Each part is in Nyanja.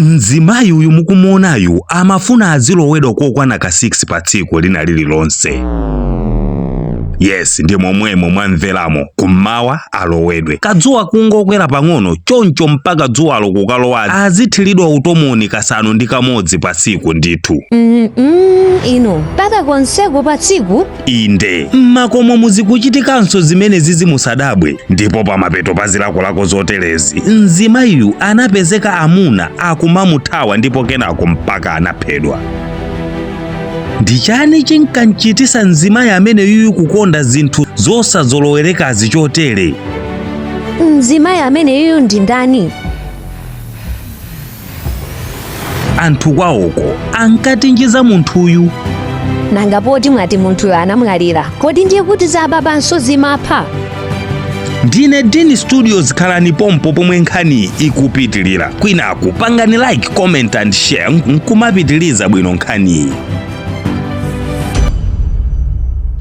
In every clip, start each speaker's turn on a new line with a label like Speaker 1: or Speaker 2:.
Speaker 1: Mzimayi uyu mukumuonayu amafuna azilowedwa kokwana ka 6 pa tsiku lina lililonse. Yes, ndi momwemo mwamveramo kummawa alowedwe. Kadzuwa kungokwera pang'ono choncho mpaka dzuwalo kukalowa azithiridwa utomoni kasanu ndi kamodzi pa tsiku ndithu.
Speaker 2: Ino pata konseko pa tsiku?
Speaker 1: Inde mmakomo muzikuchitikanso zimene zizimusadabwe, ndipo pamapeto pa zilakolako zoterezi mzimayiyu anapezeka amuna akumamuthawa ndipo kenako mpaka anaphedwa. Ndi chani chinkanchitisa mzimayi amene yuyu kukonda zinthu zosazolowerekazi chotere?
Speaker 2: Mzimayi amene yuyu ndi ndani?
Speaker 1: Anthu kwawoko ankatinjiza munthuyu.
Speaker 2: Nanga poti mwati munthuyo anamwalira, kodi ndiye kuti zababanso zimapha?
Speaker 1: Ndine Dini Studios, khalani pompo pomwe nkhani ikupitilira. Kwinaku pangani like, comment and share nkumapitiliza bwino nkhani.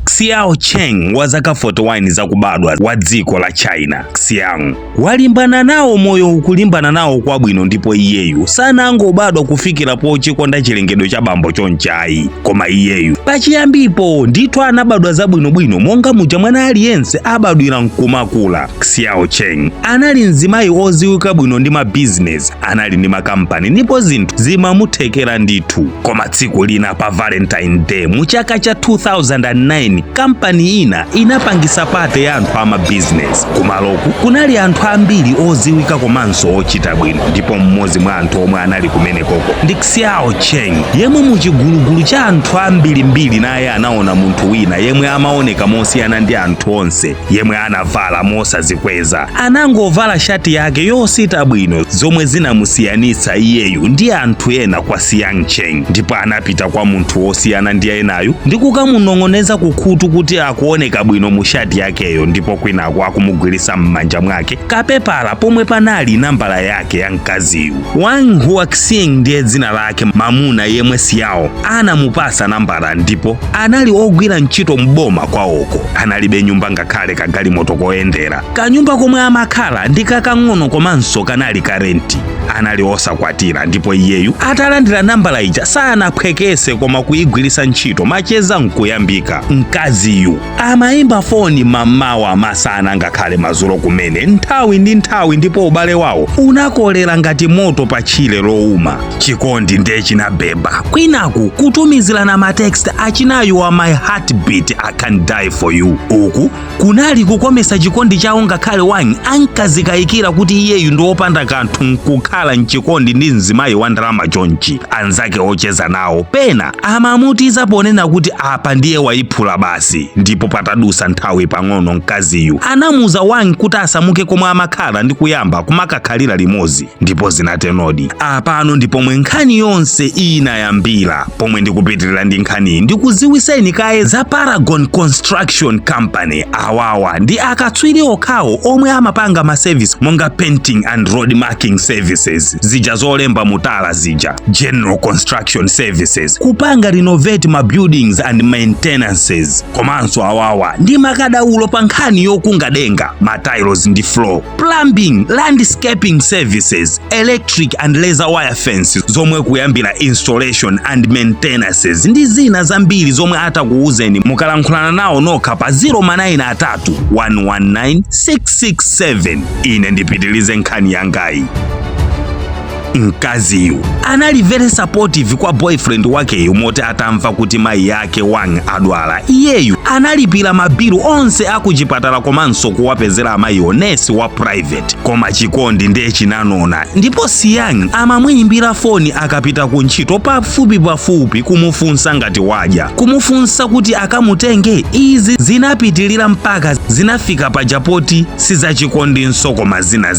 Speaker 1: Xiao Cheng wa zaka 41 zakubadwa wa dziko la China. Xiang walimbana nawo moyo ukulimbana nawo kwabwino, ndipo iyeyu sanangobadwa kufikira pochikonda chilengedwe cha bambo chonchayi, koma iyeyu pachiyambipo ndithu anabadwa zabwinobwino monga muja mwana aliyense abadwira nkumakula. Xiao Cheng anali mzimayi oziwika bwino ndi mabizinesi, anali ndi makampani ndipo zinthu zimamuthekera ndithu. Koma tsiku lina pa Valentine Day mu chaka cha 2009 kampani ina inapangisa pate ya anthu amabizinesi. Kumaloku kunali anthu ambiri oziwika komanso ochita bwino, ndipo mmodzi mwa anthu omwe anali kumene koko ndi Xiao Cheng, yemwe muchigulugulu cha anthu ambirimbiri naye anaona munthu wina yemwe amaoneka mosiyana ndi anthu onse, yemwe anavala mosazikweza. Anangovala shati yake yosita bwino zomwe zinamusiyanitsa iyeyu ndi anthu ena kwa Xiao Cheng, ndipo anapita kwa munthu wosiyana ndi enayu ndi kukamunong'oneza kukhutu kuti akuoneka bwino mu shati yakeyo, ndipo kwinaku akumugwirisa m'manja mwake kapepala pomwe panali nambala yake ya mkaziyu. Wang Huaxing ndiye dzina lake, mamuna yemwe Xiao anamupasa nambala, ndipo anali ogwira ntchito mboma kwawoko. Analibe nyumba ngakhale kagalimoto koyendera. Kanyumba komwe amakhala ndi kakang'ono komanso kanali karenti. Anali osakwatira, ndipo iyeyu atalandira nambala ija sanaphwekese koma kuyigwirisa ntchito macheza nkuyambika. Mkaziyu amayimba foni mamawa masana ngakhale mazulo kumene nthawi ndi nthawi, ndipo ubale wawo unakolera ngati moto pa tchire lowuma. Chikondi ndiye chinabeba. Kwinaku kutumizirana matext achinayu wa my heartbeat I can die for you. Uku kunali kukomesa chikondi chawo ngakhale Wang ankazikayikira kuti iyeyu ndi opanda kanthu nkukhala mchikondi ndi mzimayi wa ndalama chonchi. Anzake ocheza nawo pena amamutiza ponena kuti apa ndiye wayiphula basi, ndipo patadusa nthawi pang'ono mkaziyu anamuza Wang kuti asamuke komwe amakhala ndi kuyamba kumakakhalira limodzi, ndipo zinatenodi. Apano ndipo mwe nkhani yonse inayambira. Pomwe ndikupitirira ndi nkhani ndikuziwiseni kaye za Paragon Construction Company. Awawa ndi akatswiri okhawo omwe amapanga maservice monga painting and road marking services, zija zolemba mutala zija, general construction services, kupanga renovate ma buildings and maintenances, komanso awawa ndi makadaulo pa nkhani yokunga denga, matiles ndi floor, plumbing, landscaping services, electric and laser wire fence, zomwe kuyambira installation and maintenances ndi zina zambiri zomwe atakuuzeni mukalankhulana nawo nokha pa 093 119 667. Ine ndipitilize nkhani yangayi. Mkaziyu anali very supportive kwa boyfriend wakeyu moti atamva kuti mayi yake Wang adwala. Iyeyu analipira mabilu onse akuchipatala komanso kuwapezera amayi onesi wa private. Koma chikondi ndiye chinanona, ndipo Xiang amamuyimbira foni akapita ku ntchito pafupi kumufunsa ngati wadya, kumufunsa kuti akamutenge. Izi zinapitilira mpaka zinafika pa japoti sizachikondi nsoko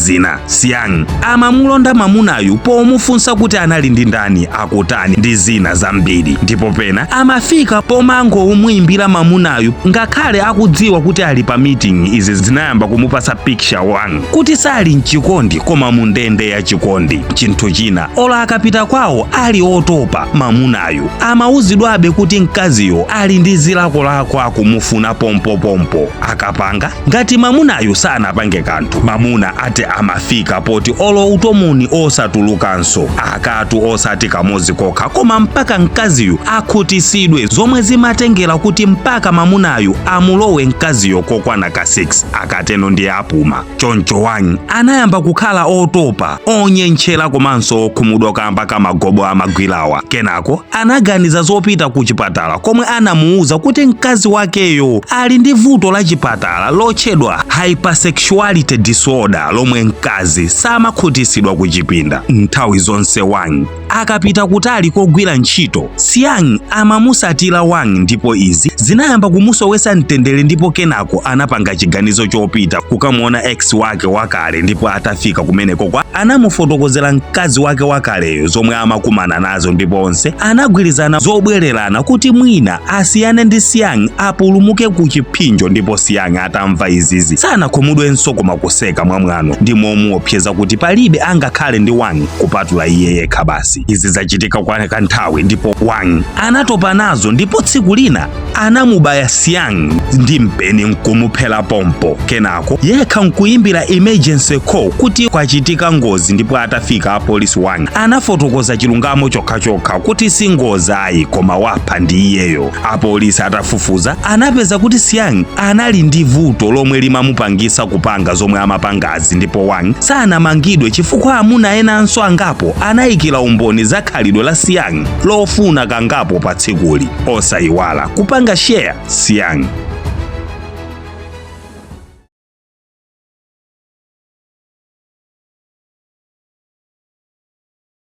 Speaker 1: zina. Xiang amamulonda mamunayu pomufunsa kuti anali ndi ndani, akutani ndi zina zambiri, ndipo pena amafika pomango umuyimbira mamunayu ngakhale akudziwa kuti ali pa meeting. Izi zinayamba kumupasa picture Wang kuti sali mchikondi koma mundende ya chikondi. Chinthu china ola akapita kwawo ali otopa, mamunayu amauzidwabe kuti mkaziyo ali ndi zilakolako akumufuna pompo. Akapanga ngati mamunayu sanapange kanthu, mamuna ate amafika poti olo utomuni osatulu anatulukanso akatu osati kamodzi kokha koma mpaka mkaziyu akhutisidwe zomwe zimatengera kuti mpaka mamunayu amulowe mkaziyo kokwana ka 6 akateno ndiye apuma. Choncho Wang anayamba kukhala otopa onyenchera komanso okhumudwa kamba kamagobo amagwirawa. Kenako anaganiza zopita ku chipatala komwe anamuuza kuti mkazi wakeyo ali ndi vuto la chipatala lotchedwa hypersexuality disorder lomwe mkazi samakhutisidwa kuchipinda. Nthawi zonse Wang akapita kutali kogwira ntchito, Xiang amamusatira Wang ndipo izi zinayamba kumusowesa mtendere ndipo kenako anapanga chiganizo chopita kukamuona ex wake wakale ndipo atafika kumeneko kwa anamufotokozera mkazi wake wakaleyo zomwe amakumana nazo ndipo onse anagwirizana zobwererana kuti mwina asiyane ndi Xiang apulumuke ku chipinjo. Ndipo Xiang atamva izizi sanakhumudwenso koma kuseka mwamwano ndi momuopseza kuti palibe angakhale ndi Wang kupatula iye yekha basi. Izi zachitika kwa kanthawi ndipo Wang anatopa nazo ndipo tsiku lina anamubaya Xiang ndi mpeni nkumuphera pompo. Kenako yekha nkuimbira emergency call kuti kwachitika ngozi ndipo atafika apolisi Wang anafotokoza chilungamo chokha kuti si ngozi ayi koma wapha ndi iyeyo. Apolisi atafufuza anapeza kuti Xiang anali ndi vuto lomwe limamupangisa kupanga zomwe amapangazi ndipo Wang sanamangidwe chifukwa amuna enanso angapo anayikira umboni za khalidwe la Xiang lofuna kangapo pa tsikuli. Osayiwala kupanga share Xiang.